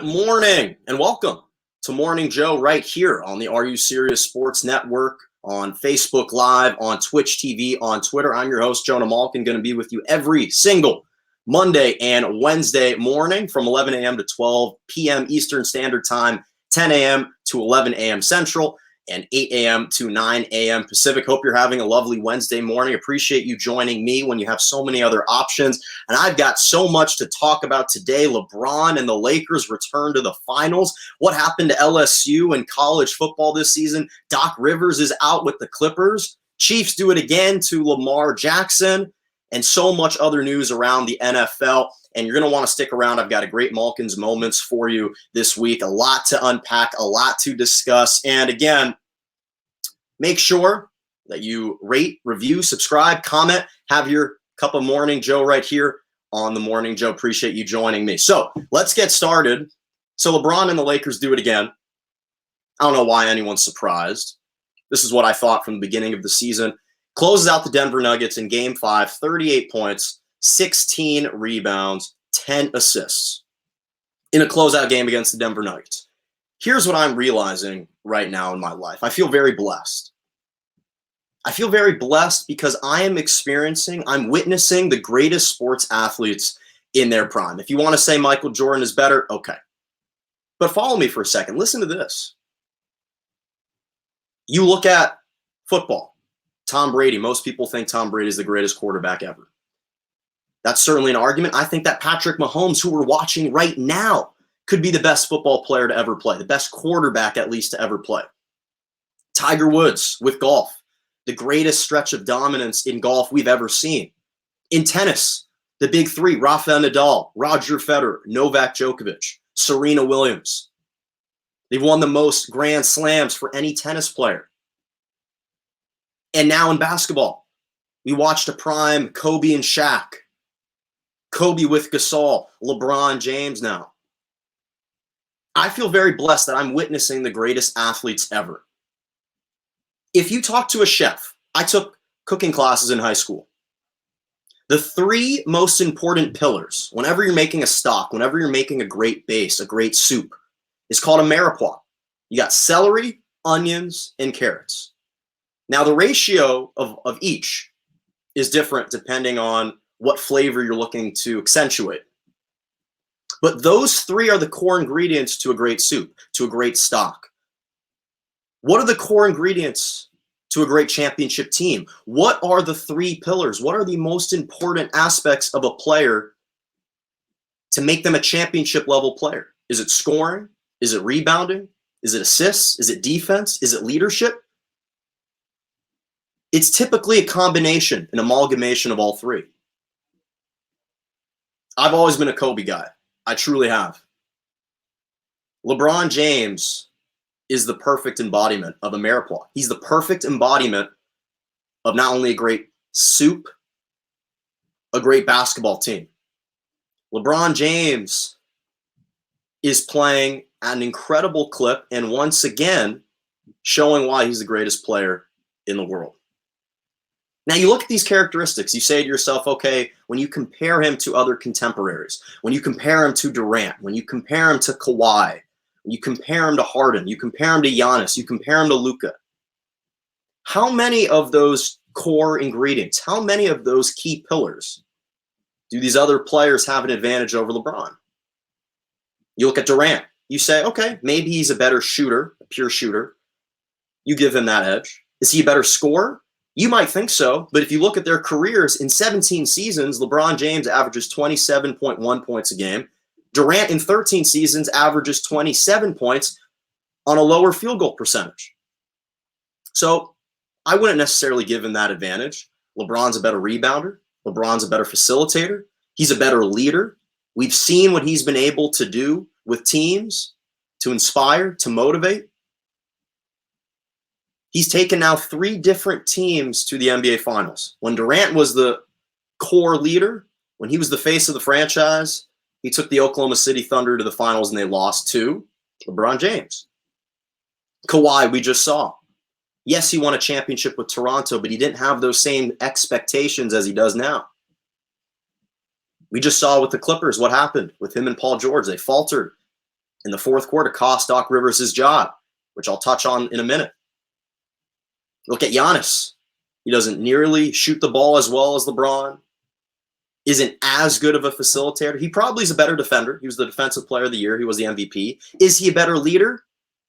Good morning and welcome to Morning Joe right here on the Are You Serious Sports Network, on Facebook Live, on Twitch TV, on Twitter. I'm your host, Jonah Malkin, going to be with you every single Monday and Wednesday morning from 11 a.m. to 12 p.m. Eastern Standard Time, 10 a.m. to 11 a.m. Central, and 8 a.m. to 9 a.m. Pacific. Hope you're having a lovely Wednesday morning. Appreciate you joining me when you have so many other options. And I've got so much to talk about today. LeBron and the Lakers return to the finals. What happened to LSU in college football this season? Doc Rivers is out with the Clippers. Chiefs do it again to Lamar Jackson. And so much other news around the NFL. And you're going to want to stick around. I've got a great Malkin's Moments for you this week. A lot to unpack, a lot to discuss. And again, make sure that you rate, review, subscribe, comment, have your cup of Morning Joe right here on the Morning Joe. Appreciate you joining me. So let's get started. So LeBron and the Lakers do it again. I don't know why anyone's surprised. This is what I thought from the beginning of the season. Closes out the Denver Nuggets in Game 5, 38 points, 16 rebounds, 10 assists in a closeout game against the Denver Nuggets. Here's what I'm realizing right now in my life. I feel very blessed. I feel very blessed because I'm witnessing the greatest sports athletes in their prime. If you want to say Michael Jordan is better, okay. But follow me for a second. Listen to this. You look at football. Tom Brady. Most people think Tom Brady is the greatest quarterback ever. That's certainly an argument. I think that Patrick Mahomes, who we're watching right now, could be the best football player to ever play, the best quarterback at least to ever play. Tiger Woods with golf, the greatest stretch of dominance in golf we've ever seen. In tennis, the big three, Rafael Nadal, Roger Federer, Novak Djokovic, Serena Williams. They've won the most Grand Slams for any tennis player. And now in basketball, we watched a prime Kobe and Shaq. Kobe with Gasol, LeBron James now. I feel very blessed that I'm witnessing the greatest athletes ever. If you talk to a chef, I took cooking classes in high school. The three most important pillars, whenever you're making a stock, whenever you're making a great base, a great soup, is called a mirepoix. You got celery, onions, and carrots. Now, the ratio of each is different depending on what flavor you're looking to accentuate. But those three are the core ingredients to a great soup, to a great stock. What are the core ingredients to a great championship team? What are the three pillars? What are the most important aspects of a player to make them a championship level player? Is it scoring? Is it rebounding? Is it assists? Is it defense? Is it leadership? It's typically a combination, an amalgamation of all three. I've always been a Kobe guy. I truly have. LeBron James is the perfect embodiment of a mirepoix. He's the perfect embodiment of not only a great soup, a great basketball team. LeBron James is playing at an incredible clip and once again showing why he's the greatest player in the world. Now, you look at these characteristics, you say to yourself, okay, when you compare him to other contemporaries, when you compare him to Durant, when you compare him to Kawhi, when you compare him to Harden, you compare him to Giannis, you compare him to Luka, how many of those core ingredients, how many of those key pillars do these other players have an advantage over LeBron? You look at Durant, you say, okay, maybe he's a better shooter, a pure shooter. You give him that edge. Is he a better scorer? You might think so, but if you look at their careers, in 17 seasons, LeBron James averages 27.1 points a game. Durant in 13 seasons averages 27 points on a lower field goal percentage. So I wouldn't necessarily give him that advantage. LeBron's a better rebounder. LeBron's a better facilitator. He's a better leader. We've seen what he's been able to do with teams to inspire, to motivate. He's taken now 3 different teams to the NBA Finals. When Durant was the core leader, when he was the face of the franchise, he took the Oklahoma City Thunder to the finals and they lost to LeBron James. Kawhi, we just saw. Yes, he won a championship with Toronto, but he didn't have those same expectations as he does now. We just saw with the Clippers what happened with him and Paul George. They faltered. in the fourth quarter cost Doc Rivers his job, which I'll touch on in a minute. Look at Giannis. He doesn't nearly shoot the ball as well as LeBron, isn't as good of a facilitator. He probably is a better defender. He was the defensive player of the year. He was the MVP. Is he a better leader?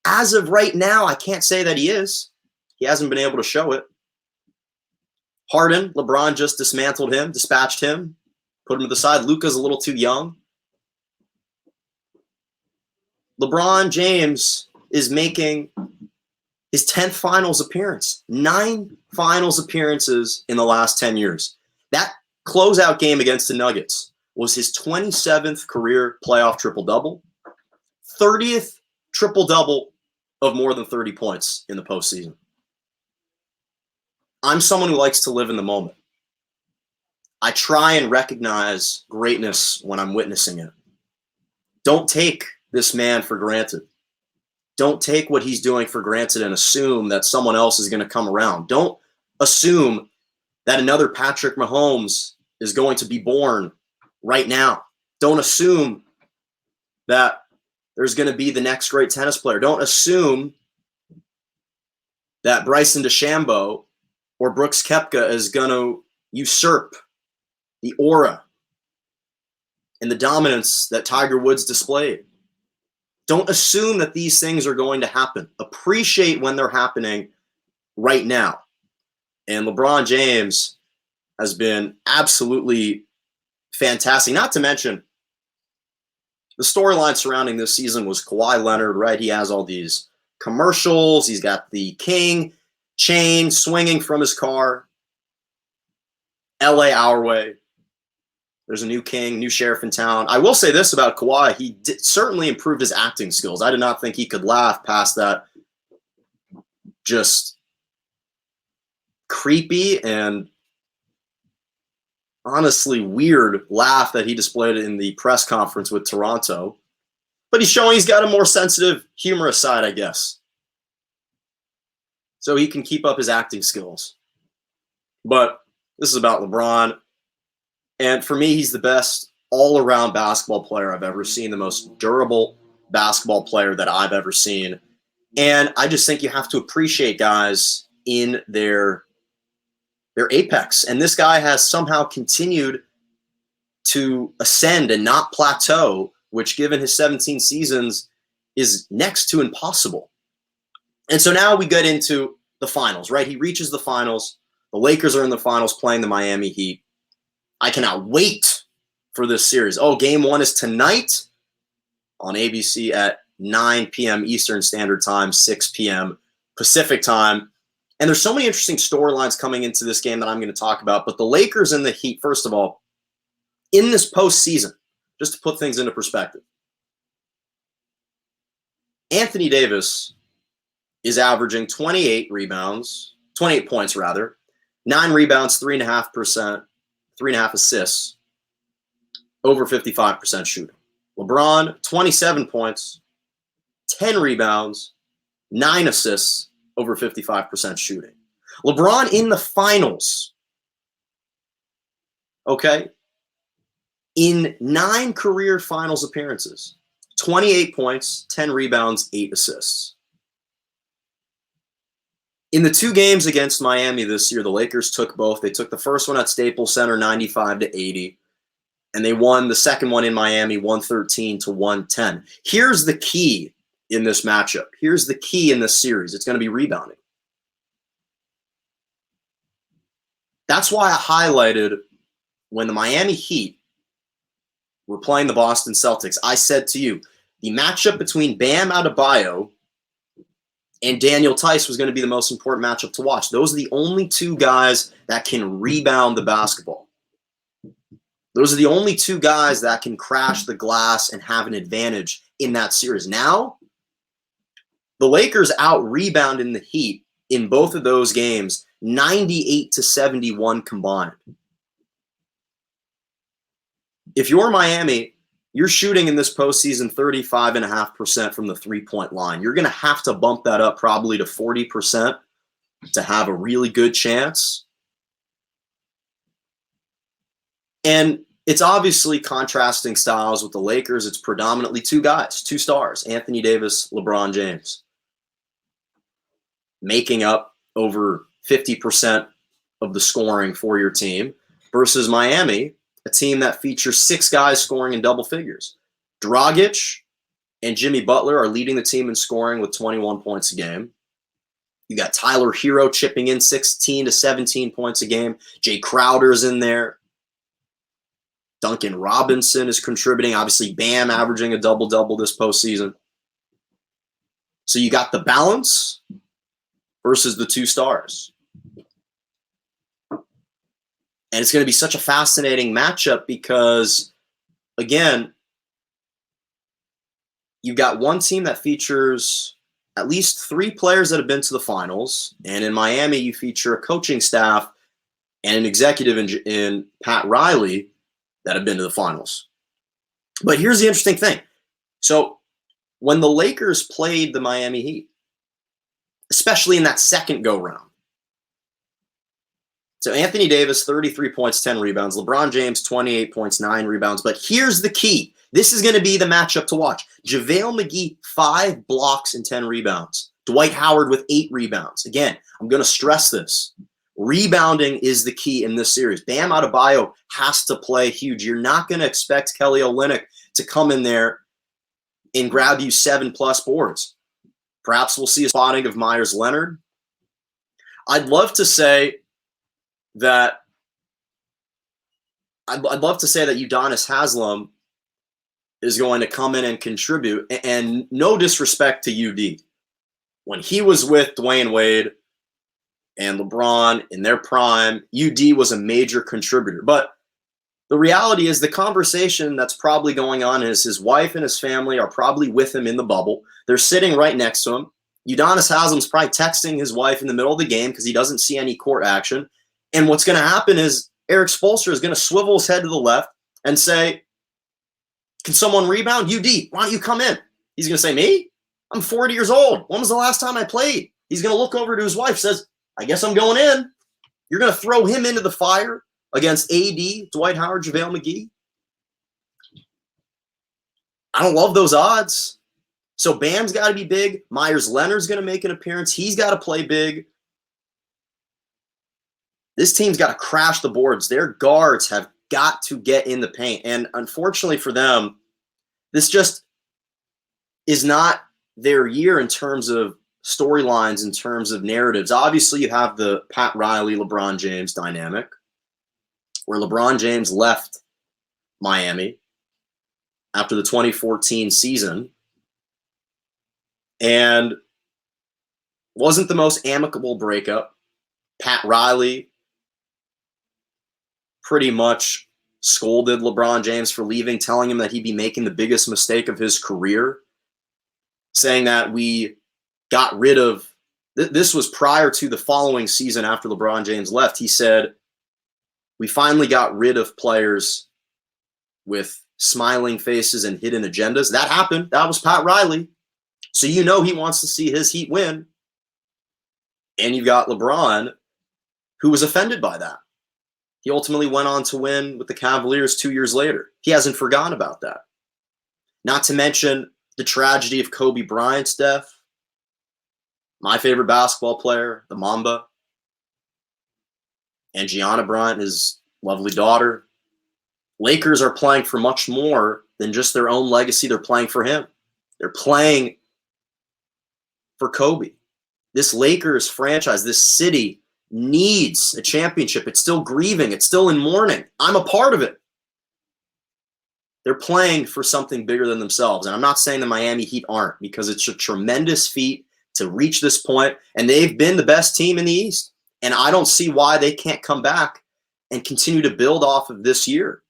As of right now, I can't say that he is. He hasn't been able to show it. Harden, LeBron just dismantled him, dispatched him, put him to the side. Luka's a little too young. LeBron James is making his 10th finals appearance. 9 finals appearances in the last 10 years. That closeout game against the Nuggets was his 27th career playoff triple-double, 30th triple-double of more than 30 points in the postseason. I'm someone who likes to live in the moment. I try and recognize greatness when I'm witnessing it. Don't take this man for granted. Don't take what he's doing for granted and assume that someone else is going to come around. Don't assume that another Patrick Mahomes is going to be born right now. Don't assume that there's going to be the next great tennis player. Don't assume that Bryson DeChambeau or Brooks Koepka is going to usurp the aura and the dominance that Tiger Woods displayed. Don't assume that these things are going to happen. Appreciate when they're happening right now. And LeBron James has been absolutely fantastic. Not to mention, the storyline surrounding this season was Kawhi Leonard, right? He has all these commercials. He's got the king chain swinging from his car. LA our way. There's a new king, new sheriff in town. I will say this about Kawhi. He certainly improved his acting skills. I did not think he could laugh past that just creepy and honestly weird laugh that he displayed in the press conference with Toronto. But he's showing he's got a more sensitive, humorous side, I guess. So he can keep up his acting skills. But this is about LeBron. And for me, he's the best all-around basketball player I've ever seen, the most durable basketball player that I've ever seen. And I just think you have to appreciate guys in their apex. And this guy has somehow continued to ascend and not plateau, which given his 17 seasons is next to impossible. And so now we get into the finals, right? He reaches the finals. The Lakers are in the finals playing the Miami Heat. I cannot wait for this series. Oh, game 1 is tonight on ABC at 9 p.m. Eastern Standard Time, 6 p.m. Pacific Time. And there's so many interesting storylines coming into this game that I'm going to talk about. But the Lakers and the Heat, first of all, in this postseason, just to put things into perspective, Anthony Davis is averaging 28 points, 9 rebounds, 3.5 assists, over 55% shooting. LeBron, 27 points, 10 rebounds, 9 assists, over 55% shooting. LeBron in the finals, okay, in 9 career finals appearances, 28 points, 10 rebounds, 8 assists. In the 2 games against Miami this year, the Lakers took both. They took the first one at Staples Center, 95-80, and they won the second one in Miami, 113-110. Here's the key in this matchup. Here's the key in this series. It's going to be rebounding. That's why I highlighted when the Miami Heat were playing the Boston Celtics, I said to you, the matchup between Bam Adebayo and Daniel Tice was going to be the most important matchup to watch. Those are the only 2 guys that can rebound the basketball. Those are the only 2 guys that can crash the glass and have an advantage in that series. Now, the Lakers out-rebounded the Heat in both of those games, 98-71 combined. If you're Miami, you're shooting in this postseason 35.5% from the three-point line. You're going to have to bump that up probably to 40% to have a really good chance. And It's obviously contrasting styles with the Lakers. It's predominantly two guys, two stars, Anthony Davis, LeBron James, making up over 50% of the scoring for your team, versus Miami, a team that features six guys scoring in double figures. Dragic and Jimmy Butler are leading the team in scoring with 21 points a game. You got Tyler Hero chipping in 16 to 17 points a game. Jay Crowder's in there. Duncan Robinson is contributing. Obviously, Bam averaging a double-double this postseason. So you got the balance versus the two stars. And it's going to be such a fascinating matchup because, again, you've got one team that features at least three players that have been to the finals. And in Miami, you feature a coaching staff and an executive in Pat Riley that have been to the finals. But here's the interesting thing. So when the Lakers played the Miami Heat, especially in that second go-round, so Anthony Davis, 33 points, 10 rebounds. LeBron James, 28 points, 9 rebounds. But here's the key. This is going to be the matchup to watch. JaVale McGee, 5 blocks and 10 rebounds. Dwight Howard with 8 rebounds. Again, I'm going to stress this. Rebounding is the key in this series. Bam Adebayo has to play huge. You're not going to expect Kelly Olynyk to come in there and grab you 7+ boards. Perhaps we'll see a spotting of Myers Leonard. I'd love to say that Udonis Haslem is going to come in and contribute. And no disrespect to UD. When he was with Dwayne Wade and LeBron in their prime, UD was a major contributor. But the reality is the conversation that's probably going on is his wife and his family are probably with him in the bubble. They're sitting right next to him. Udonis Haslem's probably texting his wife in the middle of the game because he doesn't see any court action. And what's going to happen is Eric Spoelstra is going to swivel his head to the left and say, can someone rebound? UD, why don't you come in? He's going to say, me? I'm 40 years old. When was the last time I played? He's going to look over to his wife, says, I guess I'm going in. You're going to throw him into the fire against AD, Dwight Howard, JaVale McGee? I don't love those odds. So Bam's got to be big. Myers Leonard's going to make an appearance. He's got to play big. This team's got to crash the boards. Their guards have got to get in the paint. And unfortunately for them, this just is not their year in terms of storylines, in terms of narratives. Obviously, you have the Pat Riley, LeBron James dynamic, where LeBron James left Miami after the 2014 season and wasn't the most amicable breakup. Pat Riley pretty much scolded LeBron James for leaving, telling him that he'd be making the biggest mistake of his career, saying that we got rid of this was prior to the following season after LeBron James left. He said, we finally got rid of players with smiling faces and hidden agendas. That happened. That was Pat Riley. So you know he wants to see his Heat win. And you got LeBron, who was offended by that. He ultimately went on to win with the Cavaliers 2 years later. He hasn't forgotten about that. Not to mention the tragedy of Kobe Bryant's death. My favorite basketball player, the Mamba. And Gianna Bryant, his lovely daughter. Lakers are playing for much more than just their own legacy. They're playing for him. They're playing for Kobe. This Lakers franchise, this city, needs a championship. It's still grieving. It's still in mourning. I'm a part of it. They're playing for something bigger than themselves. And I'm not saying the Miami Heat aren't, because it's a tremendous feat to reach this point, and they've been the best team in the East. And I don't see why they can't come back and continue to build off of this year.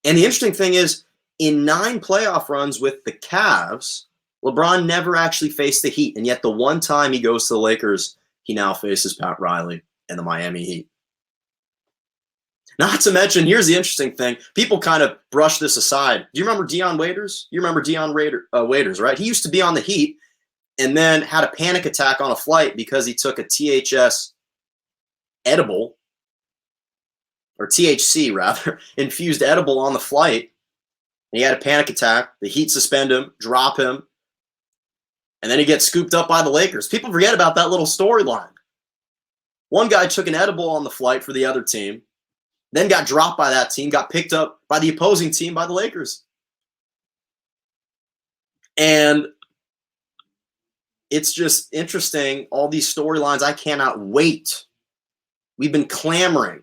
And the interesting thing is, in 9 playoff runs with the Cavs, LeBron never actually faced the Heat. And yet the one time he goes to the Lakers, he now faces Pat Riley and the Miami Heat. Not to mention, here's the interesting thing. People kind of brush this aside. Do you remember Dion Waiters? You remember Dion Waiters, right? He used to be on the Heat and then had a panic attack on a flight because he took a THS edible or THC rather, infused edible on the flight. And he had a panic attack. The Heat suspend him, drop him, and then he gets scooped up by the Lakers. People forget about that little storyline. One guy took an edible on the flight for the other team, then got dropped by that team, got picked up by the opposing team by the Lakers. And it's just interesting, all these storylines. I cannot wait. We've been clamoring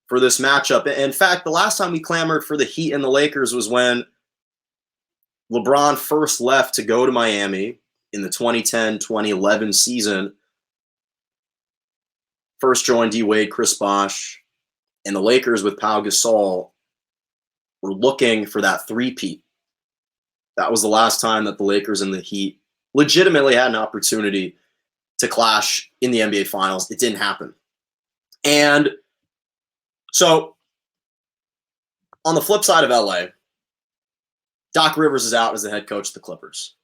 for this matchup. In fact, the last time we clamored for the Heat and the Lakers was when LeBron first left to go to Miami in the 2010-2011 season. First joined D-Wade, Chris Bosh, and the Lakers with Pau Gasol were looking for that three-peat. That was the last time that the Lakers and the Heat legitimately had an opportunity to clash in the NBA Finals. It didn't happen. And so, on the flip side of LA, Doc Rivers is out as the head coach of the Clippers.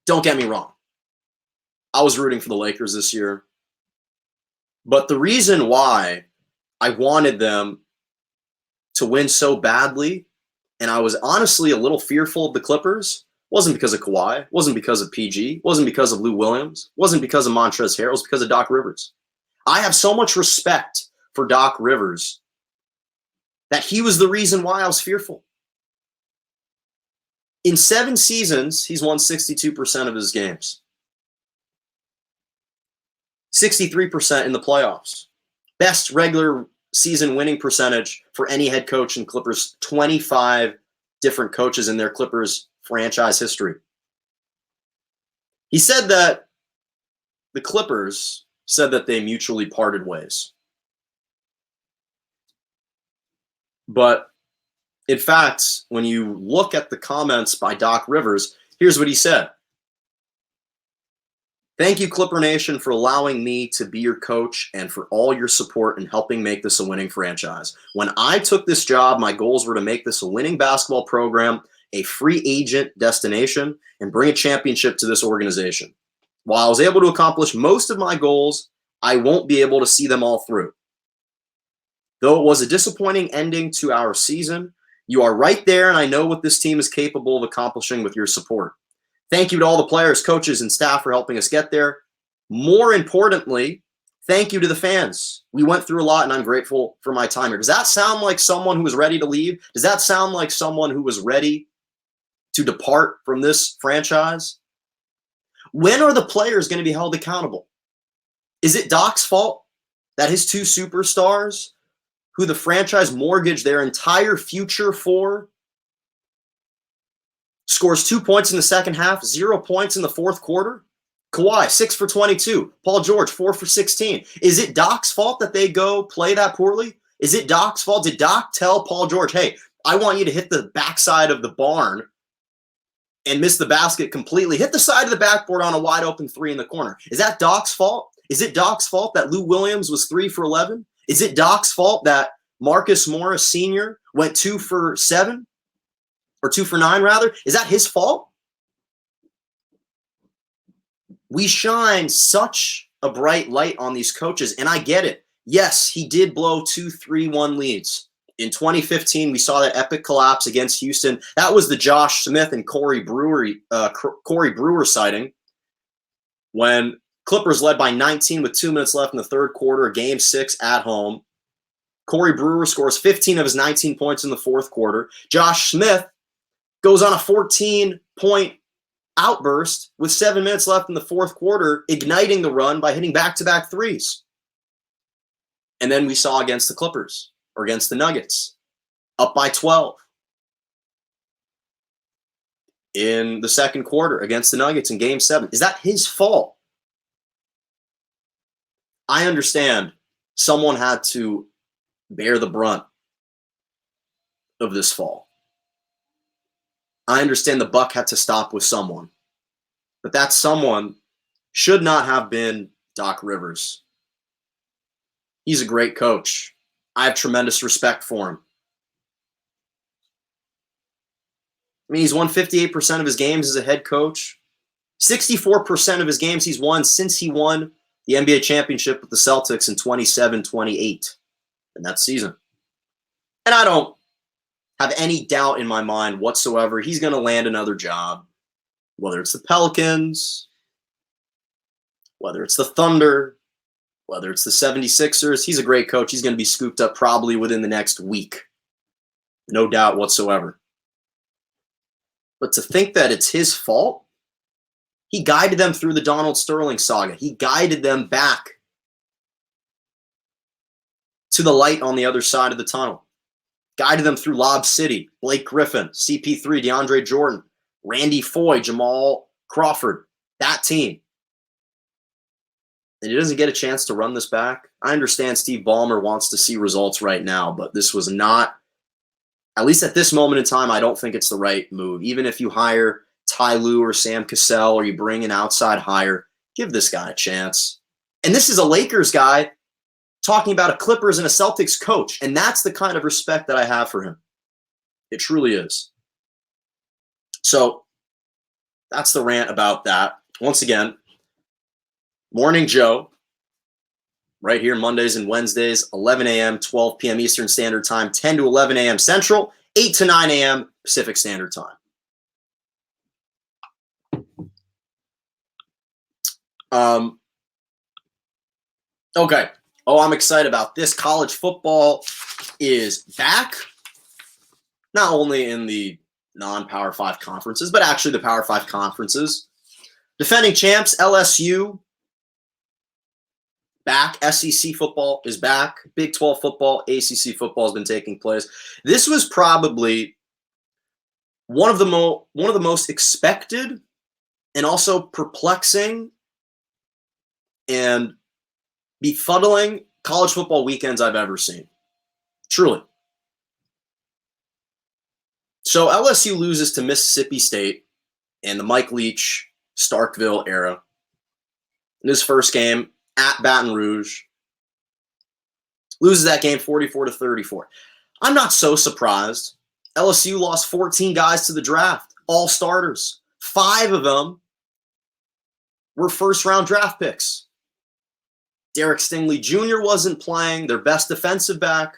Don't get me wrong. I was rooting for the Lakers this year. But the reason why I wanted them to win so badly, and I was honestly a little fearful of the Clippers, wasn't because of Kawhi, wasn't because of PG, wasn't because of Lou Williams, wasn't because of Montrezl Harrell, it was because of Doc Rivers. I have so much respect for Doc Rivers that he was the reason why I was fearful. In 7 seasons, he's won 62% of his games. 63% in the playoffs. Best regular season winning percentage for any head coach in Clippers. 25 different coaches in their Clippers franchise history. He said that the Clippers said that they mutually parted ways. But in fact, when you look at the comments by Doc Rivers, here's what he said. Thank you, Clipper Nation, for allowing me to be your coach and for all your support in helping make this a winning franchise. When I took this job, my goals were to make this a winning basketball program, a free agent destination, and bring a championship to this organization. While I was able to accomplish most of my goals, I won't be able to see them all through. Though it was a disappointing ending to our season, you are right there, and I know what this team is capable of accomplishing with your support. Thank you to all the players, coaches, and staff for helping us get there. More importantly, thank you to the fans. We went through a lot, and I'm grateful for my time here. Does that sound like someone who was ready to leave? Does that sound like someone who was ready to depart from this franchise? When are the players going to be held accountable? Is it Doc's fault that his 2 superstars, who the franchise mortgaged their entire future for, scores 2 points in the second half, 0 points in the fourth quarter? Kawhi, 6 for 22. Paul George, 4 for 16. Is it Doc's fault that they go play that poorly? Is it Doc's fault? Did Doc tell Paul George, hey, I want you to hit the backside of the barn and miss the basket completely? Hit the side of the backboard on a wide open 3 in the corner. Is that Doc's fault? Is it Doc's fault that Lou Williams was 3 for 11? Is it Doc's fault that Marcus Morris Sr. went 2 for 7? Or 2 for 9, rather? Is that his fault? We shine such a bright light on these coaches, and I get it. Yes, he did blow 2 3-1 leads. In 2015, we saw that epic collapse against Houston. That was the Josh Smith and Corey Brewer sighting when Clippers led by 19 with 2 minutes left in the third quarter, Game 6 at home. Corey Brewer scores 15 of his 19 points in the fourth quarter. Josh Smith goes on a 14-point outburst with 7 minutes left in the fourth quarter, igniting the run by hitting back-to-back threes. And then we saw against the Clippers, or against the Nuggets, up by 12. In the second quarter against the Nuggets in Game 7. Is that his fault? I understand someone had to bear the brunt of this fall. I understand the buck had to stop with someone. But that someone should not have been Doc Rivers. He's a great coach. I have tremendous respect for him. I mean, he's won 58% of his games as a head coach. 64% of his games he's won since he won the NBA championship with the Celtics in 27-28 in that season. And I don't have any doubt in my mind whatsoever he's going to land another job, whether it's the Pelicans, whether it's the Thunder, whether it's the 76ers. He's a great coach. He's going to be scooped up probably within the next week. No doubt whatsoever. But to think that it's his fault, he guided them through the Donald Sterling saga. He guided them back to the light on the other side of the tunnel. Guided them through Lob City, Blake Griffin, CP3, DeAndre Jordan, Randy Foye, Jamal Crawford, that team. And he doesn't get a chance to run this back. I understand Steve Ballmer wants to see results right now, but this was not, at least at this moment in time, I don't think it's the right move. Even if you hire Ty Lue or Sam Cassell or you bring an outside hire, give this guy a chance. And this is a Lakers guy talking about a Clippers and a Celtics coach, and that's the kind of respect that I have for him. It truly is. So that's the rant about that. Once again, Morning Joe, right here Mondays and Wednesdays, 11 a.m., 12 p.m. Eastern Standard Time, 10 to 11 a.m. Central, 8 to 9 a.m. Pacific Standard Time. Okay. Oh, I'm excited about this. College football is back, not only in the non-Power 5 conferences, but actually the Power 5 conferences. Defending champs, LSU, back. SEC football is back. Big 12 football, ACC football has been taking place. This was probably one of the most expected and also perplexing and befuddling college football weekends I've ever seen. Truly. So LSU loses to Mississippi State in the Mike Leach, Starkville era. In his first game at Baton Rouge. Loses that game 44-34. I'm not so surprised. LSU lost 14 guys to the draft, all starters. 5 of them were first-round draft picks. Derek Stingley Jr. wasn't playing, their best defensive back.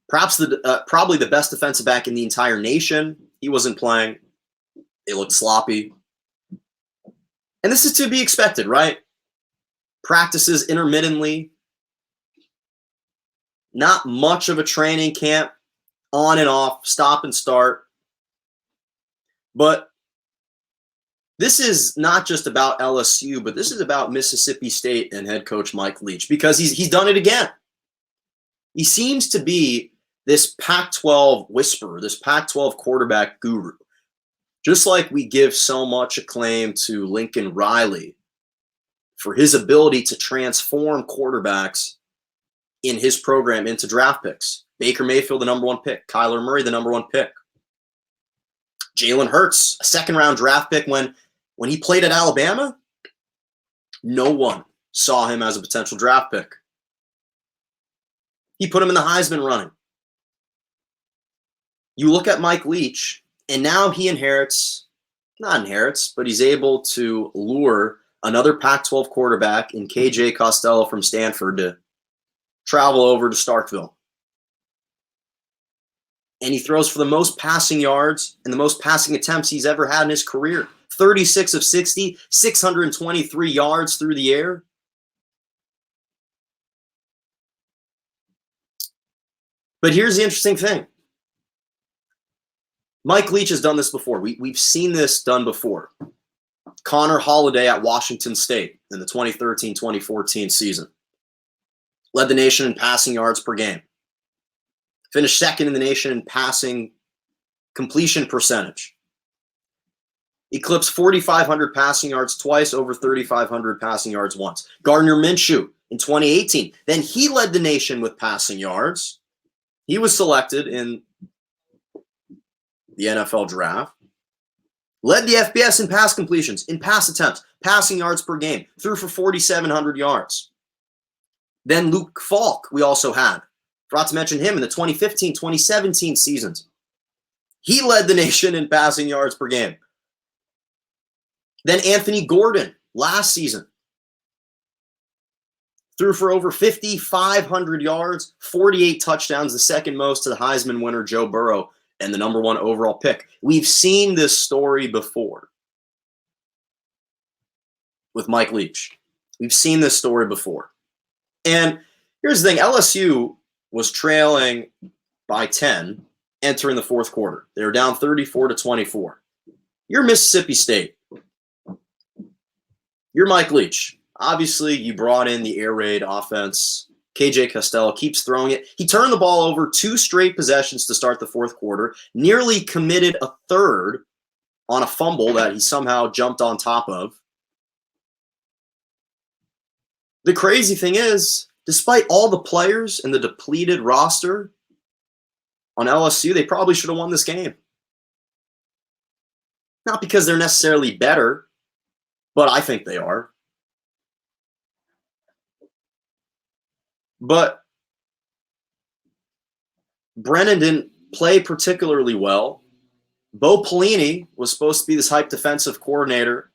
Perhaps probably the best defensive back in the entire nation. He wasn't playing. They looked sloppy. And this is to be expected, right? Practices intermittently. Not much of a training camp. On and off, stop and start. But this is not just about LSU, but this is about Mississippi State and head coach Mike Leach, because he's done it again. He seems to be this Pac-12 whisperer, this Pac-12 quarterback guru. Just like we give so much acclaim to Lincoln Riley for his ability to transform quarterbacks in his program into draft picks. Baker Mayfield, the number 1 pick. Kyler Murray, the number 1 pick. Jalen Hurts, a second-round draft pick. When he played at Alabama, no one saw him as a potential draft pick. He put him in the Heisman running. You look at Mike Leach, and now he but he's able to lure another Pac-12 quarterback in KJ Costello from Stanford to travel over to Starkville. And he throws for the most passing yards and the most passing attempts he's ever had in his career. 36 of 60, 623 yards through the air. But here's the interesting thing. Mike Leach has done this before. We've seen this done before. Connor Holiday at Washington State in the 2013-2014 season. Led the nation in passing yards per game. Finished second in the nation in passing completion percentage. Eclipsed 4,500 passing yards twice, over 3,500 passing yards once. Gardner Minshew in 2018. Then he led the nation with passing yards. He was selected in the NFL draft. Led the FBS in pass completions, in pass attempts, passing yards per game. Threw for 4,700 yards. Then Luke Falk we also had. Forgot to mention him in the 2015-2017 seasons. He led the nation in passing yards per game. Then Anthony Gordon last season. threw for over 5,500 yards, 48 touchdowns, the second most to the Heisman winner, Joe Burrow, and the number 1 overall pick. We've seen this story before with Mike Leach. We've seen this story before. And here's the thing. LSU was trailing by 10 entering the fourth quarter. They were down 34-24. You're Mississippi State. You're Mike Leach. Obviously, you brought in the air raid offense. KJ Costello keeps throwing it. He turned the ball over 2 straight possessions to start the fourth quarter, nearly committed a third on a fumble that he somehow jumped on top of. The crazy thing is, despite all the players and the depleted roster on LSU, they probably should have won this game. Not because they're necessarily better, but I think they are. But Brennan didn't play particularly well. Bo Pelini was supposed to be this hype defensive coordinator.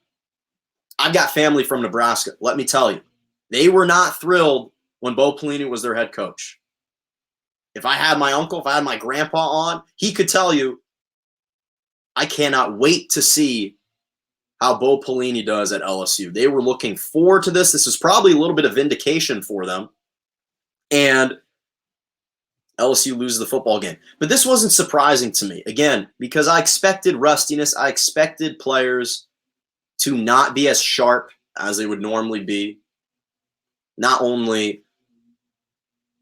I've got family from Nebraska. Let me tell you, they were not thrilled when Bo Pelini was their head coach. If I had my uncle, if I had my grandpa on, he could tell you, I cannot wait to see how Bo Pelini does at LSU. They were looking forward to this. This is probably a little bit of vindication for them. And LSU loses the football game. But this wasn't surprising to me, again, because I expected rustiness. I expected players to not be as sharp as they would normally be. Not only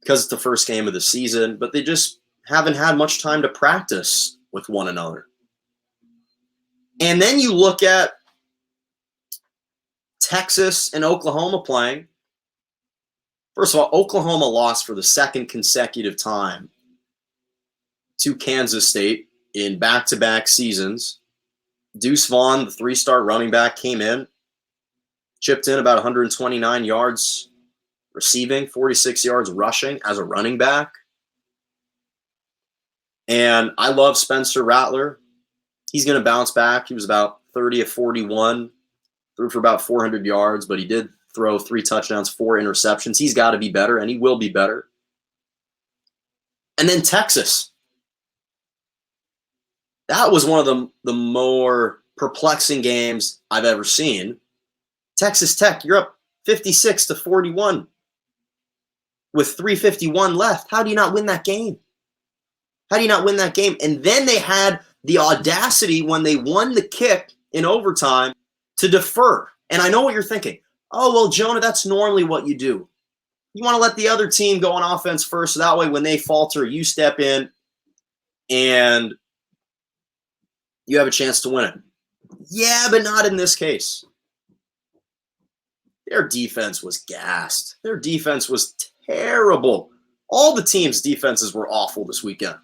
because it's the first game of the season, but they just haven't had much time to practice with one another. And then you look at Texas and Oklahoma playing. First of all, Oklahoma lost for the second consecutive time to Kansas State in back-to-back seasons. Deuce Vaughn, the 3-star running back, came in, chipped in about 129 yards receiving, 46 yards rushing as a running back. And I love Spencer Rattler. He's going to bounce back. He was about 30 of 41, threw for about 400 yards, but he did throw 3 touchdowns, 4 interceptions. He's got to be better, and he will be better. And then Texas. That was one of the more perplexing games I've ever seen. Texas Tech, you're up 56-41 with 3:51 left. How do you not win that game? How do you not win that game? And then they had the audacity when they won the kick in overtime to defer. And I know what you're thinking. Oh, well, Jonah, that's normally what you do. You want to let the other team go on offense first, so that way when they falter, you step in and you have a chance to win it. Yeah, but not in this case. Their defense was gassed. Their defense was terrible. All the teams' defenses were awful this weekend.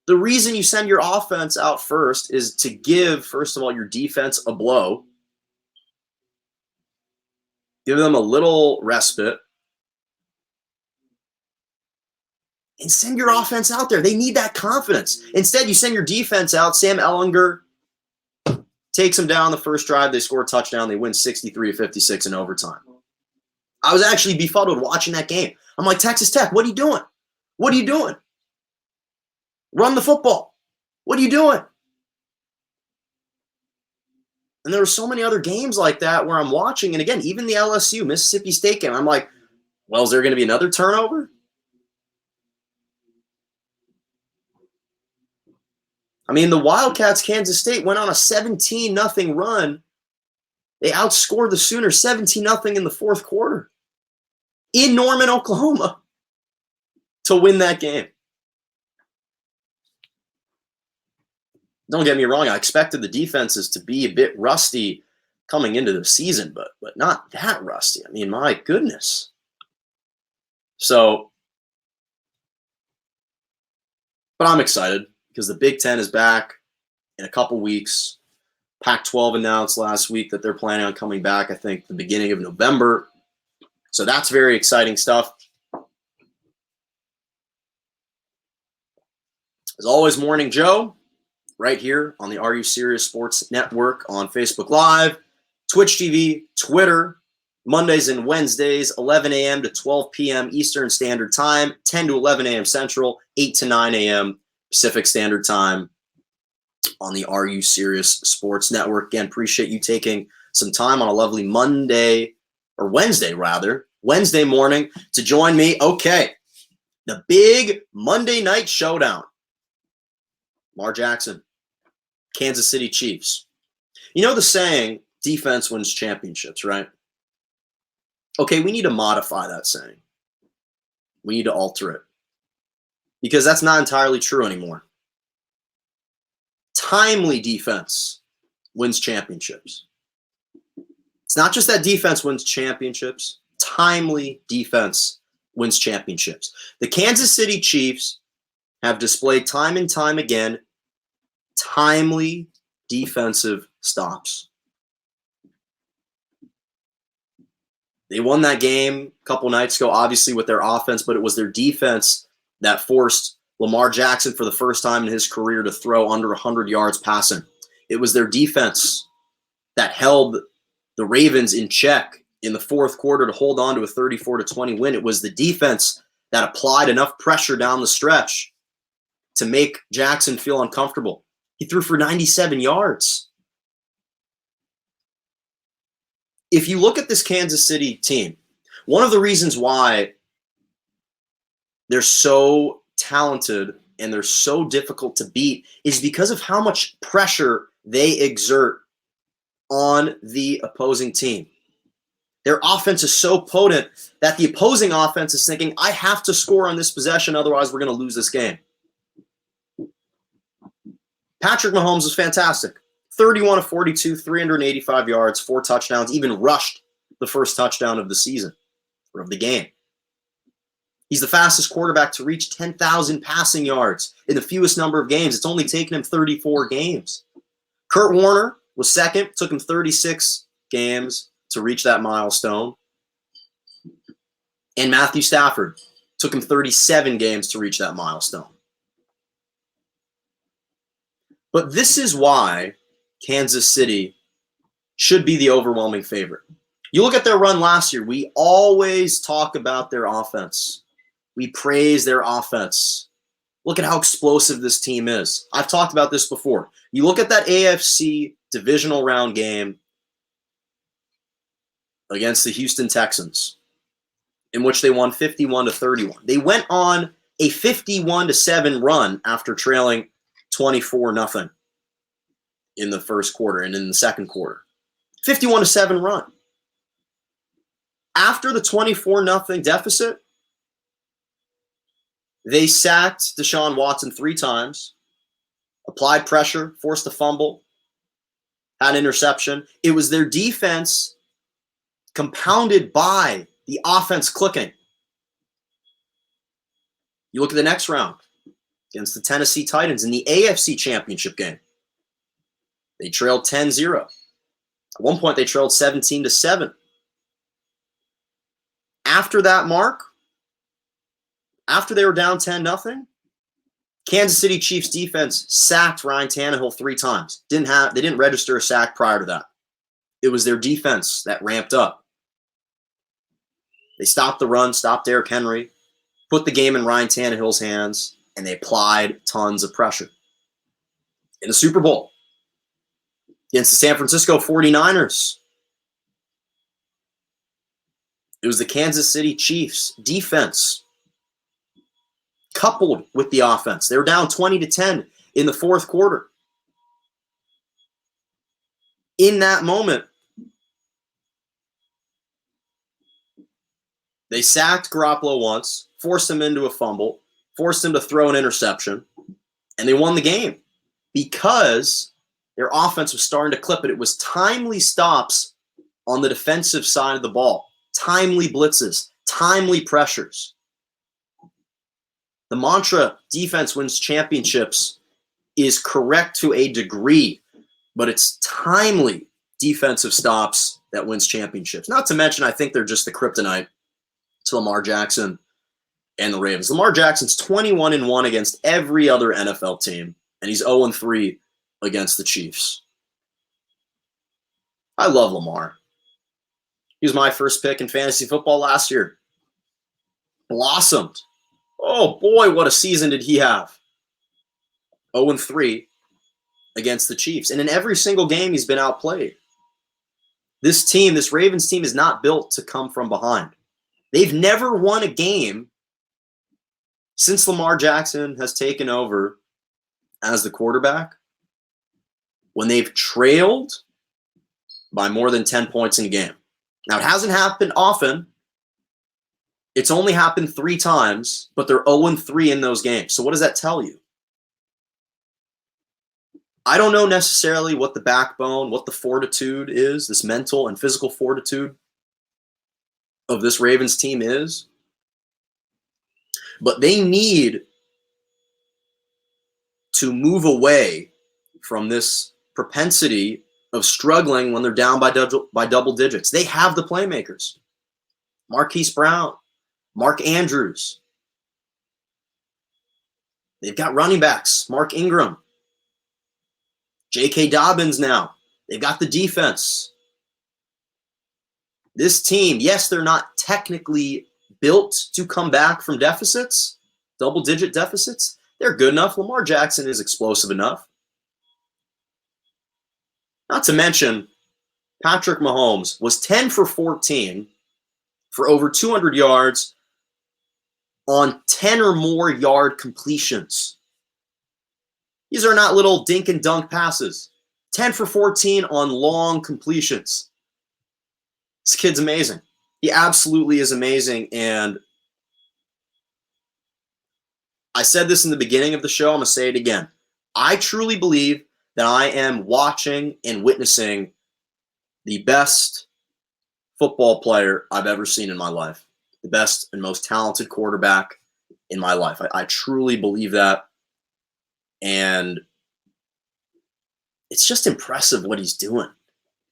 The reason you send your offense out first is to give, first of all, your defense a blow. Give them a little respite. And send your offense out there. They need that confidence. Instead, you send your defense out. Sam Ehlinger takes them down the first drive. They score a touchdown. They win 63-56 in overtime. I was actually befuddled watching that game. I'm like, Texas Tech, what are you doing? What are you doing? Run the football. What are you doing? And there were so many other games like that where I'm watching. And again, even the LSU, Mississippi State game, I'm like, well, is there going to be another turnover? I mean, the Wildcats, Kansas State, went on a 17-0 run. They outscored the Sooners 17-0 in the fourth quarter in Norman, Oklahoma to win that game. Don't get me wrong, I expected the defenses to be a bit rusty coming into the season, but not that rusty. I mean, my goodness. So, but I'm excited because the Big Ten is back in a couple weeks. Pac-12 announced last week that they're planning on coming back, I think, the beginning of November. So that's very exciting stuff. As always, Morning Joe, right here on the Are You Serious Sports Network on Facebook Live, Twitch TV, Twitter, Mondays and Wednesdays, 11 a.m. to 12 p.m. Eastern Standard Time, 10 to 11 a.m. Central, 8 to 9 a.m. Pacific Standard Time on the Are You Serious Sports Network. Again, appreciate you taking some time on a lovely Wednesday morning to join me. Okay, the big Monday night showdown. Lamar Jackson, Kansas City Chiefs. You know the saying, defense wins championships, right? Okay, we need to modify that saying. We need to alter it because that's not entirely true anymore. Timely defense wins championships. It's not just that defense wins championships. Timely defense wins championships. The Kansas City Chiefs have displayed time and time again timely defensive stops. They won that game a couple nights ago, obviously with their offense, but it was their defense that forced Lamar Jackson for the first time in his career to throw under 100 yards passing. It was their defense that held the Ravens in check in the fourth quarter to hold on to a 34-20 win. It was the defense that applied enough pressure down the stretch to make Jackson feel uncomfortable. He threw for 97 yards. If you look at this Kansas City team, one of the reasons why they're so talented and they're so difficult to beat is because of how much pressure they exert on the opposing team. Their offense is so potent that the opposing offense is thinking, I have to score on this possession, otherwise we're going to lose this game. Patrick Mahomes is fantastic. 31 of 42, 385 yards, 4 touchdowns, even rushed the first touchdown of the season or of the game. He's the fastest quarterback to reach 10,000 passing yards in the fewest number of games. It's only taken him 34 games. Kurt Warner was second. Took him 36 games to reach that milestone. And Matthew Stafford took him 37 games to reach that milestone. But this is why Kansas City should be the overwhelming favorite. You look at their run last year, we always talk about their offense. We praise their offense. Look at how explosive this team is. I've talked about this before. You look at that AFC divisional round game against the Houston Texans, in which they won 51-31. They went on a 51-7 run after trailing 24-0 in the first quarter and in the second quarter. 51-7 run. After the 24-0 deficit, they sacked Deshaun Watson 3 times, applied pressure, forced a fumble, had an interception. It was their defense compounded by the offense clicking. You look at the next round against the Tennessee Titans in the AFC Championship game. They trailed 10-0. At one point, they trailed 17-7. After that mark, after they were down 10-0, Kansas City Chiefs defense sacked Ryan Tannehill 3 times. They didn't register a sack prior to that. It was their defense that ramped up. They stopped the run, stopped Derrick Henry, put the game in Ryan Tannehill's hands, and they applied tons of pressure. In the Super Bowl, against the San Francisco 49ers, it was the Kansas City Chiefs defense coupled with the offense. They were down 20-10 in the fourth quarter. In that moment, they sacked Garoppolo once, forced him into a fumble, forced him to throw an interception, and they won the game because their offense was starting to clip it. It was timely stops on the defensive side of the ball, timely blitzes, timely pressures. The mantra, defense wins championships, is correct to a degree, but it's timely defensive stops that wins championships. Not to mention, I think they're just the kryptonite to Lamar Jackson and the Ravens. Lamar Jackson's 21-1 against every other NFL team, and he's 0-3 against the Chiefs. I love Lamar. He was my first pick in fantasy football last year. Blossomed. Oh boy, what a season did he have. 0-3 against the Chiefs. And in every single game, he's been outplayed. This team, this Ravens team, is not built to come from behind. They've never won a game since Lamar Jackson has taken over as the quarterback when they've trailed by more than 10 points in a game. Now, it hasn't happened often. It's only happened 3 times, but they're 0-3 in those games. So what does that tell you? I don't know necessarily what the backbone, what the fortitude is, this mental and physical fortitude of this Ravens team is. But they need to move away from this propensity of struggling when they're down by double digits. They have the playmakers. Marquise Brown, Mark Andrews. They've got running backs, Mark Ingram, J.K. Dobbins now. They've got the defense. This team, yes, they're not technically built to come back from deficits, double-digit deficits. They're good enough. Lamar Jackson is explosive enough. Not to mention, Patrick Mahomes was 10 for 14 for over 200 yards on 10 or more yard completions. These are not little dink and dunk passes. 10 for 14 on long completions. This kid's amazing. He absolutely is amazing. And I said this in the beginning of the show. I'm going to say it again. I truly believe that I am watching and witnessing the best football player I've ever seen in my life. The best and most talented quarterback in my life. I truly believe that. And it's just impressive what he's doing.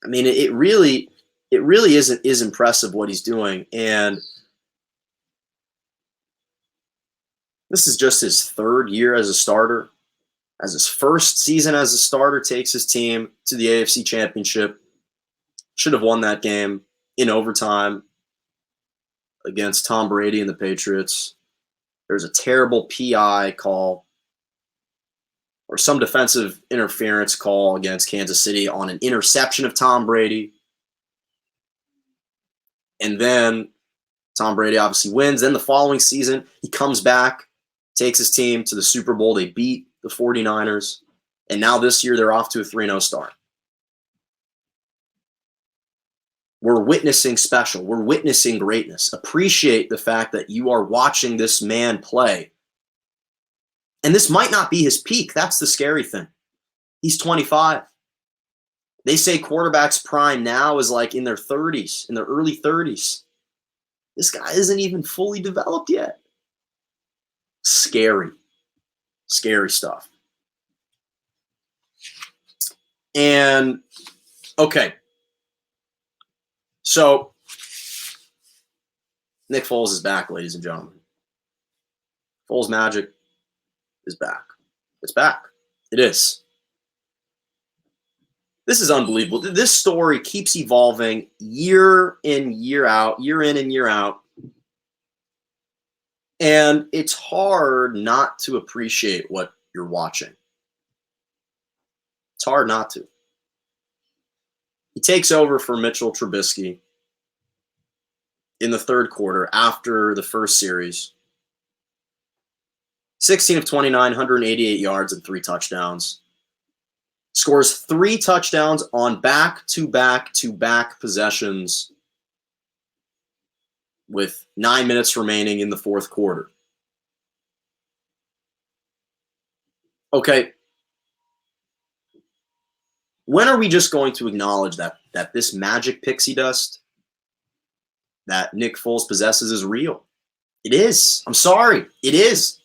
I mean, it really is impressive what he's doing. And this is just his 3rd year as a starter. As his first season as a starter, takes his team to the AFC Championship. Should have won that game in overtime against Tom Brady and the Patriots. There's a terrible PI call or some defensive interference call against Kansas City on an interception of Tom Brady. And then Tom Brady obviously wins. Then the following season, he comes back, takes his team to the Super Bowl. They beat the 49ers. And now this year, they're off to a 3-0 start. We're witnessing special. We're witnessing greatness. Appreciate the fact that you are watching this man play. And this might not be his peak. That's the scary thing. He's 25. They say quarterbacks prime now is like in their 30s, in their early 30s. This guy isn't even fully developed yet. Scary. Scary stuff. And, okay. So, Nick Foles is back, ladies and gentlemen. Foles magic is back. It's back. It is. This is unbelievable. This story keeps evolving year in, year out, year in and year out. And it's hard not to appreciate what you're watching. It's hard not to. He takes over for Mitchell Trubisky in the 3rd quarter after the first series. 16 of 29, 188 yards and 3 touchdowns. Scores 3 touchdowns on back-to-back-to-back possessions with 9 minutes remaining in the 4th quarter. Okay. When are we just going to acknowledge that this magic pixie dust that Nick Foles possesses is real? It is. I'm sorry. It is.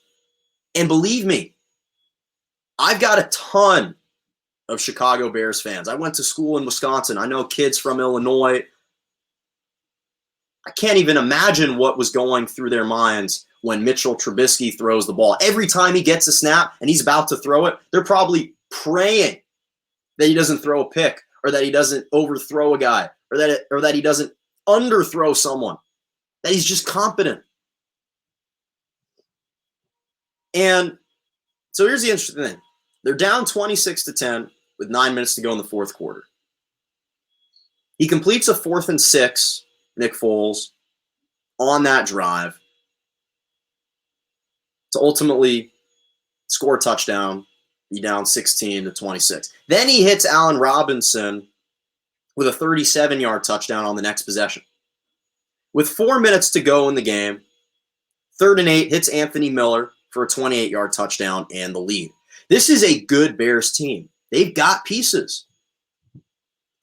And believe me, I've got a ton of Chicago Bears fans. I went to school in Wisconsin. I know kids from Illinois. I can't even imagine what was going through their minds when Mitchell Trubisky throws the ball. Every time he gets a snap and he's about to throw it, they're probably praying that he doesn't throw a pick or that he doesn't overthrow a guy, or that he doesn't underthrow someone, that he's just competent. And so here's the interesting thing. They're down 26-10 with 9 minutes to go in the fourth quarter. He completes a 4th and 6, Nick Foles, on that drive to ultimately score a touchdown, be down 16-26. Then he hits Allen Robinson with a 37-yard touchdown on the next possession. With 4 minutes to go in the game, 3rd and 8, hits Anthony Miller for a 28-yard touchdown and the lead. This is a good Bears team. They've got pieces.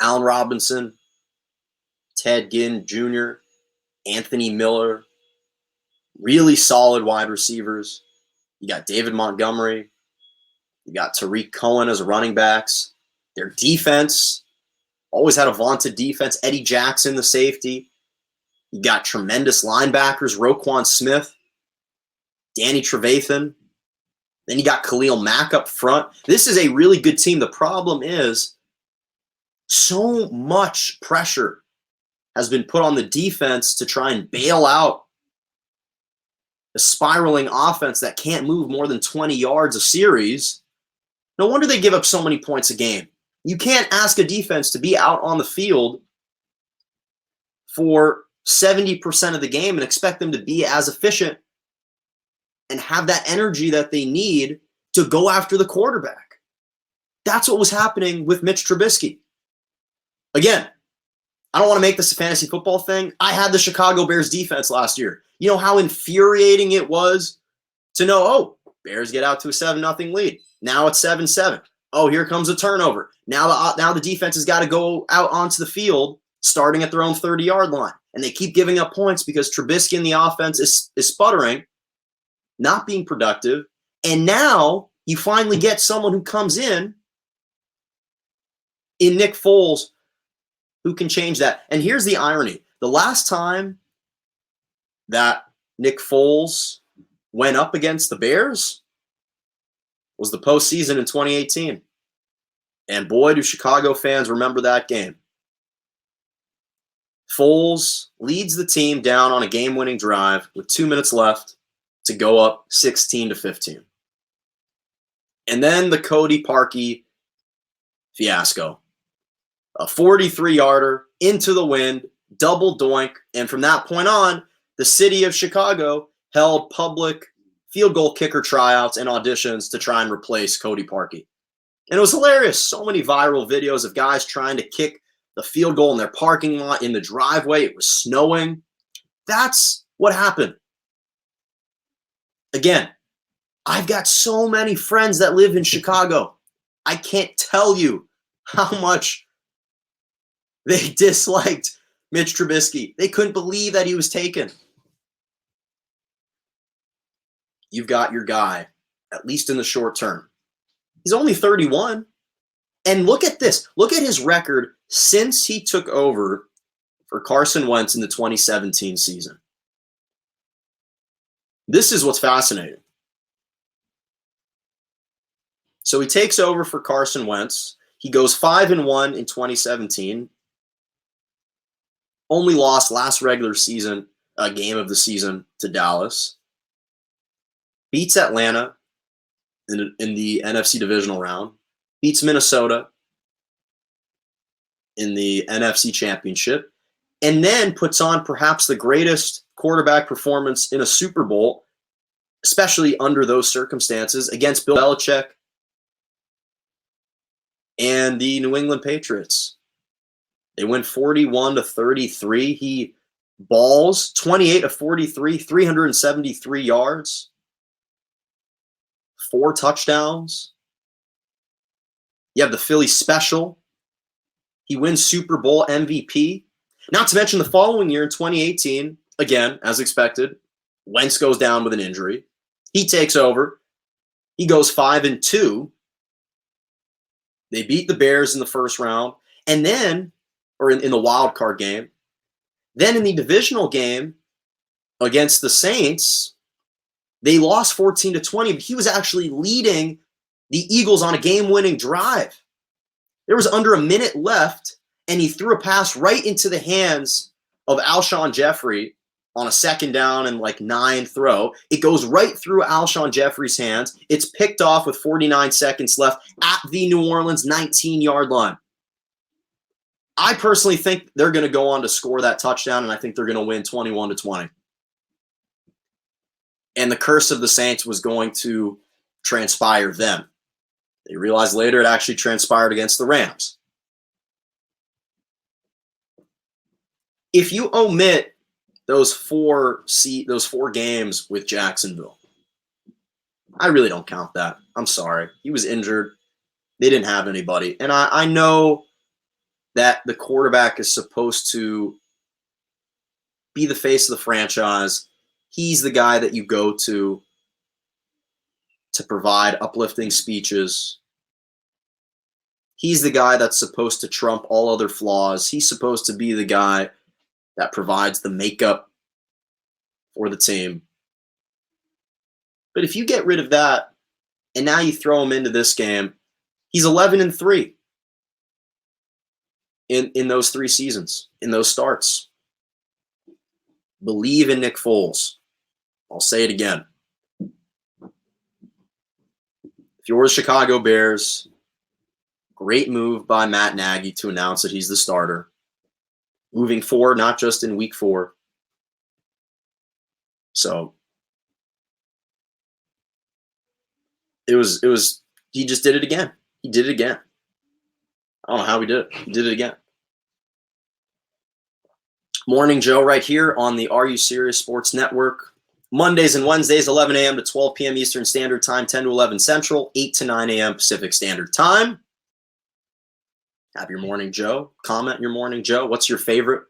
Allen Robinson, Ted Ginn Jr., Anthony Miller, really solid wide receivers. You got David Montgomery. You got Tariq Cohen as running backs. Their defense, always had a vaunted defense. Eddie Jackson, the safety. You got tremendous linebackers, Roquan Smith, Danny Trevathan. Then you got Khalil Mack up front. This is a really good team. The problem is so much pressure has been put on the defense to try and bail out a spiraling offense that can't move more than 20 yards a series. No wonder they give up so many points a game. You can't ask a defense to be out on the field for 70% of the game and expect them to be as efficient and have that energy that they need to go after the quarterback. That's what was happening with Mitch Trubisky. Again, I don't want to make this a fantasy football thing. I had the Chicago Bears defense last year. You know how infuriating it was to know, oh, Bears get out to a 7-0 lead. Now it's 7-7. Oh, here comes a turnover. Now the defense has got to go out onto the field starting at their own 30-yard line. And they keep giving up points because Trubisky in the offense is sputtering, not being productive. And now you finally get someone who comes in Nick Foles, who can change that. And here's the irony. The last time that Nick Foles went up against the Bears was the postseason in 2018. And boy, do Chicago fans remember that game. Foles leads the team down on a game-winning drive with 2 minutes left to go up 16-15. And then the Cody Parkey fiasco. A 43-yarder into the wind, double doink, and from that point on, the city of Chicago held public field goal kicker tryouts and auditions to try and replace Cody Parkey. And it was hilarious. So many viral videos of guys trying to kick the field goal in their parking lot, in the driveway. It was snowing. That's what happened. Again, I've got so many friends that live in Chicago. I can't tell you how much they disliked Mitch Trubisky. They couldn't believe that he was taken. You've got your guy, at least in the short term. He's only 31. And look at this. Look at his record since he took over for Carson Wentz in the 2017 season. This is what's fascinating. So he takes over for Carson Wentz. He goes 5-1 in 2017. Only lost last regular season, game of the season, to Dallas. Beats Atlanta in the NFC divisional round. Beats Minnesota in the NFC championship. And then puts on perhaps the greatest quarterback performance in a Super Bowl, especially under those circumstances, against Bill Belichick and the New England Patriots. They win 41-33. He balls 28 of 43, 373 yards, 4 touchdowns. You have the Philly special. He wins Super Bowl MVP. Not to mention the following year in 2018, again, as expected, Wentz goes down with an injury. He takes over. He goes 5-2. They beat the Bears in the first round. And then, or in the wild card game, then in the divisional game against the Saints, they lost 14-20, but he was actually leading the Eagles on a game-winning drive. There was under a minute left, and he threw a pass right into the hands of Alshon Jeffrey on a second down and like 9 throw. It goes right through Alshon Jeffrey's hands. It's picked off with 49 seconds left at the New Orleans 19-yard line. I personally think they're going to go on to score that touchdown, and I think they're going to win 21-20. And the curse of the Saints was going to transpire then. They realized later it actually transpired against the Rams. If you omit those four games with Jacksonville, I really don't count that. I'm sorry. He was injured. They didn't have anybody. And I know that the quarterback is supposed to be the face of the franchise. He's the guy that you go to provide uplifting speeches. He's the guy that's supposed to trump all other flaws. He's supposed to be the guy that provides the makeup for the team. But if you get rid of that and now you throw him into this game, he's 11-3 in those 3 seasons, in those starts. Believe in Nick Foles. I'll say it again. If you're the Chicago Bears, great move by Matt Nagy to announce that he's the starter. Moving forward, not just in week 4. So it was he just did it again. He did it again. I don't know how he did it. He did it again. Morning Joe right here on the Are You Serious Sports Network. Mondays and Wednesdays, 11 a.m. to 12 p.m. Eastern Standard Time, 10 to 11 Central, 8 to 9 a.m. Pacific Standard Time. Have your Morning Joe. Comment your Morning Joe. What's your favorite?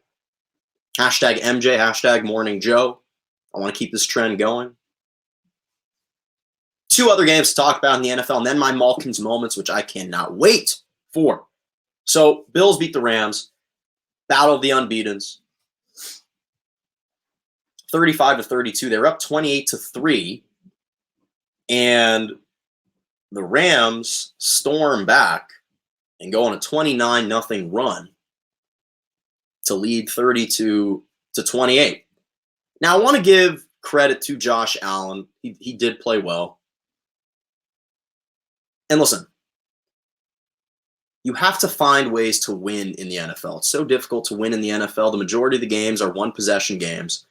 Hashtag MJ, hashtag Morning Joe. I want to keep this trend going. 2 other games to talk about in the NFL, and then my Malkin's moments, which I cannot wait for. So, Bills beat the Rams. Battle of the unbeatens. 35-32. They were up 28-3. And the Rams storm back and go on a 29-0 run to lead 32-28. Now, I want to give credit to Josh Allen. He did play well. And listen, you have to find ways to win in the NFL. It's so difficult to win in the NFL. The majority of the games are one-possession games.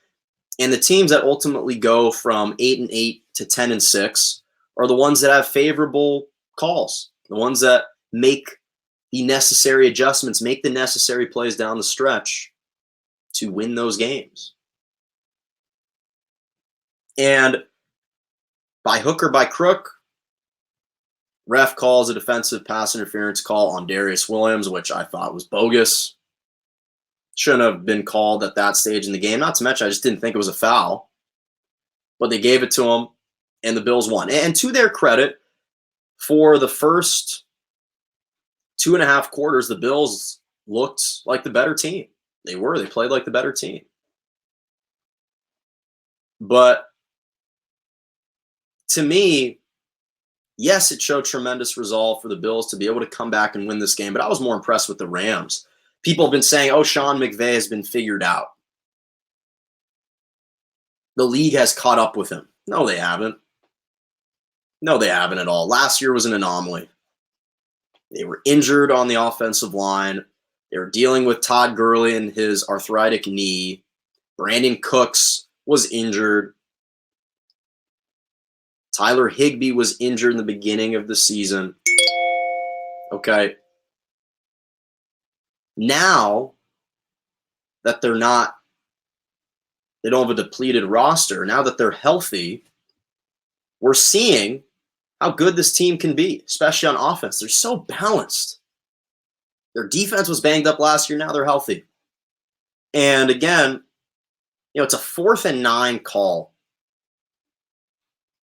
And the teams that ultimately go from 8-8 to 10-6 are the ones that have favorable calls, the ones that make the necessary adjustments, make the necessary plays down the stretch to win those games. And by hook or by crook, ref calls a defensive pass interference call on Darius Williams, which I thought was bogus. Shouldn't have been called at that stage in the game. Not to mention, I just didn't think it was a foul. But they gave it to him, and the Bills won. And to their credit, for the first 2.5 quarters, the Bills looked like the better team. They were. They played like the better team. But to me, yes, it showed tremendous resolve for the Bills to be able to come back and win this game. But I was more impressed with the Rams. People have been saying, oh, Sean McVay has been figured out. The league has caught up with him. No, they haven't. No, they haven't at all. Last year was an anomaly. They were injured on the offensive line. They were dealing with Todd Gurley and his arthritic knee. Brandon Cooks was injured. Tyler Higbee was injured in the beginning of the season. Okay. Now that they don't have a depleted roster, now that they're healthy, we're seeing how good this team can be, especially on offense. They're so balanced. Their defense was banged up last year. Now they're healthy. And again, it's a 4th and 9 call.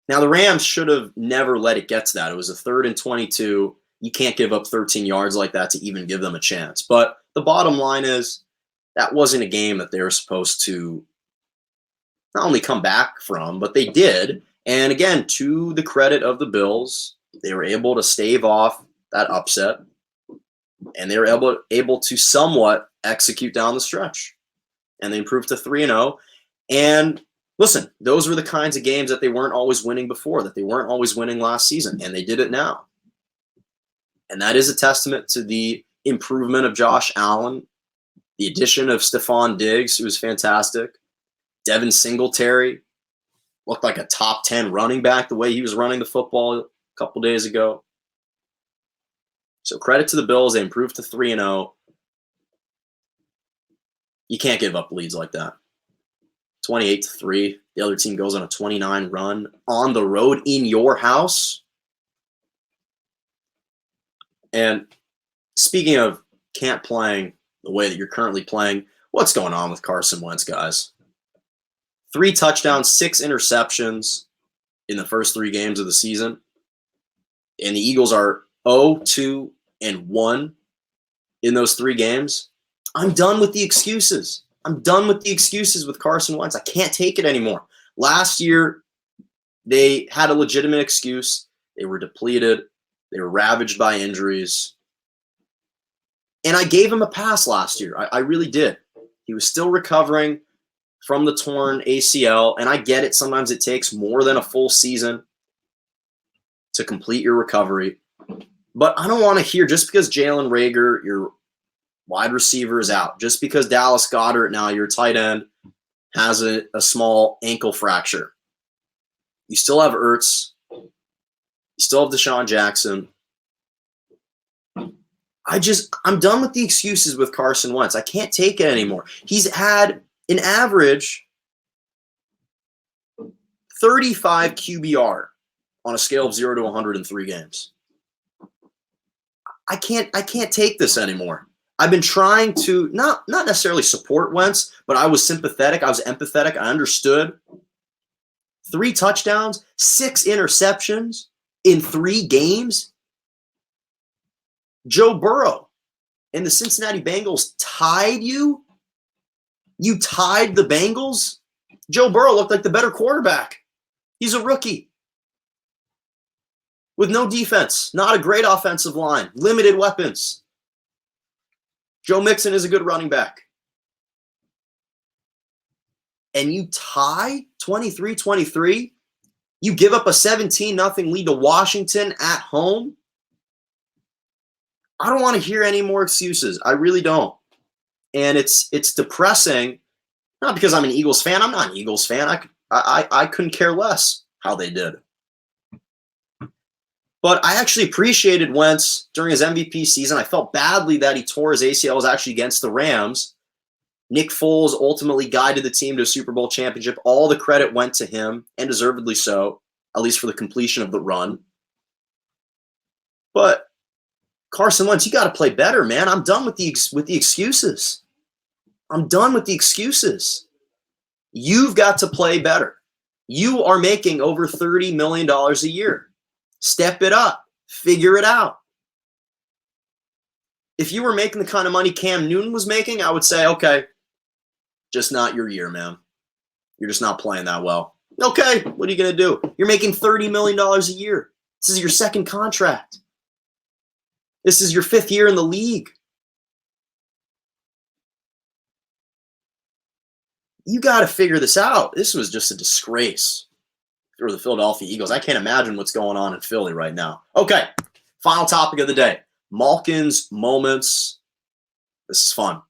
Now the Rams should have never let it get to that. It was a 3rd and 22. You can't give up 13 yards like that to even give them a chance. But the bottom line is that wasn't a game that they were supposed to not only come back from, but they did. And again, to the credit of the Bills, they were able to stave off that upset. And they were able to somewhat execute down the stretch. And they improved to 3-0. And listen, those were the kinds of games that they weren't always winning before, that they weren't always winning last season, and they did it now. And that is a testament to the improvement of Josh Allen, the addition of Stephon Diggs, who was fantastic. Devin Singletary looked like a top 10 running back the way he was running the football a couple days ago. So credit to the Bills. They improved to 3-0. You can't give up leads like that. 28-3. The other team goes on a 29 run on the road in your house. And speaking of can't playing the way that you're currently playing, what's going on with Carson Wentz, guys? 3 touchdowns, 6 interceptions in the first 3 games of the season. And the Eagles are 0-2-1 in those 3 games. I'm done with the excuses. I'm done with the excuses with Carson Wentz. I can't take it anymore. Last year, they had a legitimate excuse. They were depleted. They were ravaged by injuries. And I gave him a pass last year. I really did. He was still recovering from the torn ACL. And I get it. Sometimes it takes more than a full season to complete your recovery. But I don't want to hear just because Jalen Reagor, your wide receiver, is out, just because Dallas Goedert, now your tight end, has a small ankle fracture. You still have Ertz. You still have Deshaun Jackson. I'm done with the excuses with Carson Wentz. I can't take it anymore. He's had an average 35 QBR on a scale of 0 to 100 in 3 games. I can't take this anymore. I've been trying to not necessarily support Wentz, but I was sympathetic. I was empathetic. I understood. 3 touchdowns, 6 interceptions in 3 games. Joe Burrow and the Cincinnati Bengals tied you. You tied the Bengals. Joe Burrow looked like the better quarterback. He's a rookie with no defense, not a great offensive line, limited weapons. Joe Mixon is a good running back. And you tie 23-23. You give up a 17-0 lead to Washington at home. I don't want to hear any more excuses. I really don't. And it's depressing, not because I'm an Eagles fan. I'm not an Eagles fan. I couldn't care less how they did. But I actually appreciated Wentz during his MVP season. I felt badly that he tore his ACL. It was actually against the Rams. Nick Foles ultimately guided the team to a Super Bowl championship. All the credit went to him, and deservedly so, at least for the completion of the run. But Carson Wentz, you got to play better, man. I'm done with the excuses. I'm done with the excuses. You've got to play better. You are making over $30 million a year. Step it up. Figure it out. If you were making the kind of money Cam Newton was making, I would say, okay, just not your year, man. You're just not playing that well. Okay, what are you going to do? You're making $30 million a year. This is your second contract. This is your 5th year in the league. You got to figure this out. This was just a disgrace for the Philadelphia Eagles. I can't imagine what's going on in Philly right now. Okay, final topic of the day. Malkin's moments. This is fun.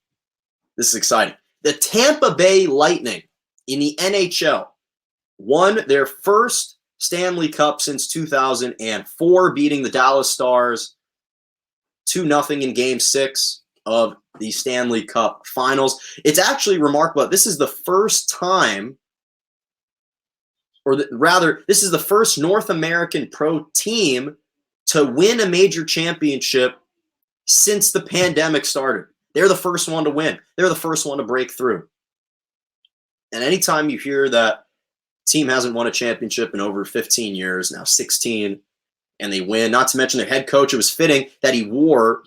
This is exciting. The Tampa Bay Lightning in the NHL won their first Stanley Cup since 2004, beating the Dallas Stars 2-0 in Game 6 of the Stanley Cup Finals. It's actually remarkable. This is the first time, this is the first North American pro team to win a major championship since the pandemic started. They're the first one to win. They're the first one to break through. And anytime you hear that team hasn't won a championship in over 15 years, now 16, and they win, not to mention their head coach, it was fitting that he wore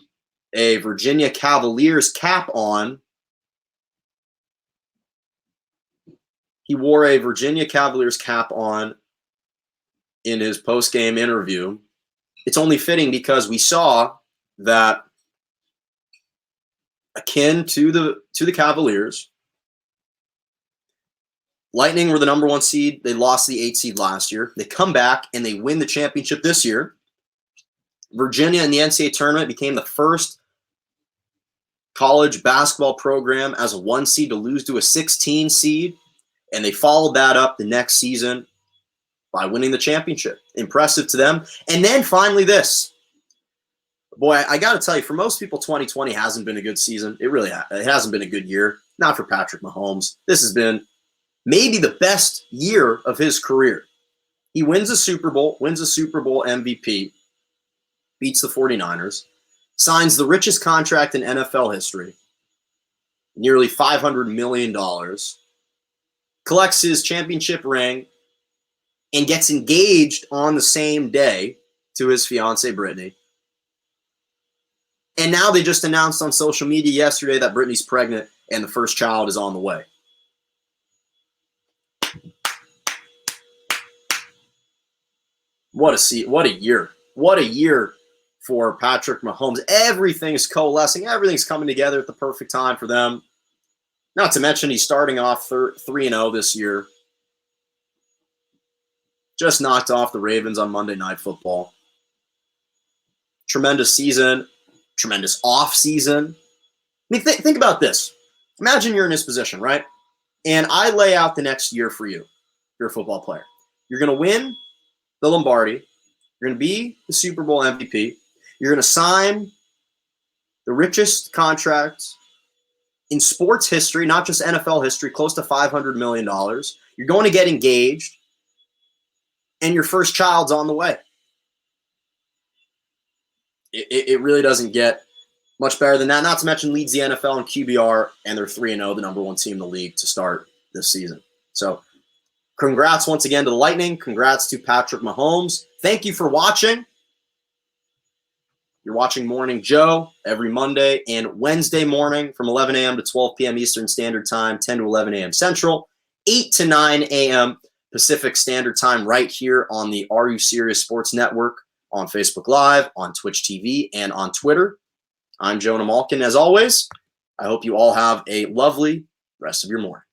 a Virginia Cavaliers cap on. He wore a Virginia Cavaliers cap on in his post-game interview. It's only fitting because we saw that akin to the Cavaliers. Lightning were the number 1 seed. They lost the 8 seed last year. They come back and they win the championship this year. Virginia in the NCAA tournament became the first college basketball program as a 1 seed to lose to a 16 seed. And they followed that up the next season by winning the championship. Impressive to them. And then finally this. Boy, I got to tell you, for most people, 2020 hasn't been a good season. It hasn't been a good year. Not for Patrick Mahomes. This has been maybe the best year of his career. He wins a Super Bowl MVP, beats the 49ers, signs the richest contract in NFL history, nearly $500 million, collects his championship ring, and gets engaged on the same day to his fiancée, Brittany. And now they just announced on social media yesterday that Brittany's pregnant and the first child is on the way. What a year. What a year for Patrick Mahomes. Everything's coalescing. Everything's coming together at the perfect time for them. Not to mention he's starting off 3-0 this year. Just knocked off the Ravens on Monday Night Football. Tremendous season. Tremendous off season. I mean, think about this. Imagine you're in his position, right? And I lay out the next year for you. You're a football player. You're going to win the Lombardi. You're going to be the Super Bowl MVP. You're going to sign the richest contract in sports history, not just NFL history, close to $500 million. You're going to get engaged, and your first child's on the way. It really doesn't get much better than that. Not to mention leads the NFL in QBR, and they're 3-0, the number 1 team in the league to start this season. So congrats once again to the Lightning. Congrats to Patrick Mahomes. Thank you for watching. You're watching Morning Joe every Monday and Wednesday morning from 11 a.m. to 12 p.m. Eastern Standard Time, 10 to 11 a.m. Central, 8 to 9 a.m. Pacific Standard Time right here on the Are You Serious Sports Network on Facebook Live, on Twitch TV, and on Twitter. I'm Jonah Malkin. As always, I hope you all have a lovely rest of your morning.